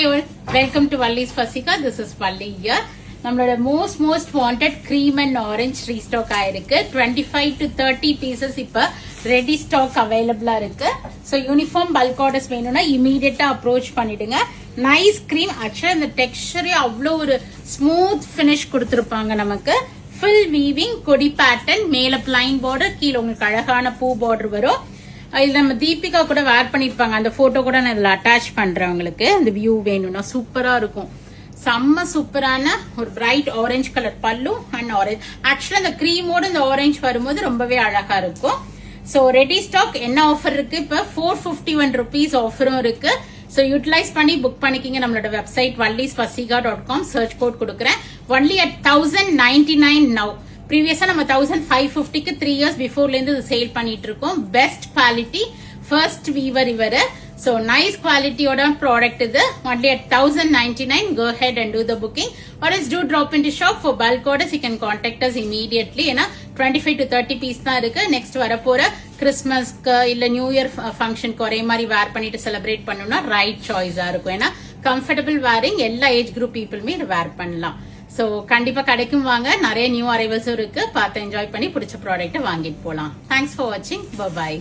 all, welcome to Valli's Fasika. This is Valli here. நம்மளோட most wanted cream and orange restock ஆயிருக்கு. 25 to 30 pieces இப்ப ready stock available இருக்கு. So uniform bulk orders வேணும்னா immediate approach பண்ணிடுங்க. Nice cream, actually இந்த texture அவ்வளோ ஒரு smooth finish கொடுத்திருப்பாங்க நமக்கு. Full weaving, கொடி pattern, மேல plain border, கீழ உங்களுக்கு அழகான பூ border வரும். இதுல நம்ம தீபிகா கூட வேர் பண்ணிருப்பாங்க. அந்த போட்டோ கூட நான் இதுல அட்டாச் பண்றேன். உங்களுக்கு இந்த வியூ வேணும்னா சூப்பரா இருக்கும். செம்ம சூப்பரான ஒரு பிரைட் ஆரஞ்சு கலர் பல்லு அண்ட் ஆரஞ்சு. ஆக்சுவலா இந்த கிரீமோட இந்த ஆரஞ்சு வரும்போது ரொம்பவே அழகா இருக்கும். சோ ரெடி ஸ்டாக் என்ன ஆஃபர் இருக்கு? இப்ப 451 rupees ஆஃபரும் இருக்கு. சோ யூட்டிலைஸ் பண்ணி புக் பண்ணிக்கிங்க. நம்மளோட வெப்சைட் vallisfasika.com சர்ச் கோட் கொடுக்குறேன். Only at 1099 now. ப்ரீவியஸா நம்ம 1550க்கு 3 years பிஃபோர்ல இருந்து சேல் பண்ணிட்டு இருக்கோம். பெஸ்ட் குவாலிட்டி, ஃபர்ஸ்ட் வீவர் இவரு. So nice குவாலிட்டியோட ப்ராடக்ட் இது. only at 1099. Go ahead and do the booking or else do drop into shop for bulk orders. You can contact us immediately. ஏன்னா 25 to 30 piece தான் இருக்கு. Next வரப்போற கிறிஸ்மஸ்க்கு இல்ல new year ஃபங்க்ஷனுக்கு ஒரே மாதிரி வேர் பண்ணிட்டு செலிப்ரேட் பண்ணணும்னா ரைட் சாய்ஸா இருக்கும். ஏன்னா கம்ஃபர்டபிள் வேரிங், எல்லா ஏஜ் குரூப் பீப்புளுமே இது வேர் பண்ணலாம். சோ கண்டிப்பா கிடைக்கும் வாங்க. நிறைய நியூ அரைவல்ஸும் இருக்கு. பார்த்து என்ஜாய் பண்ணி பிடிச்ச ப்ராடக்ட் வாங்கிட்டு போலாம். தேங்க்ஸ் ஃபார் வாட்சிங். பை.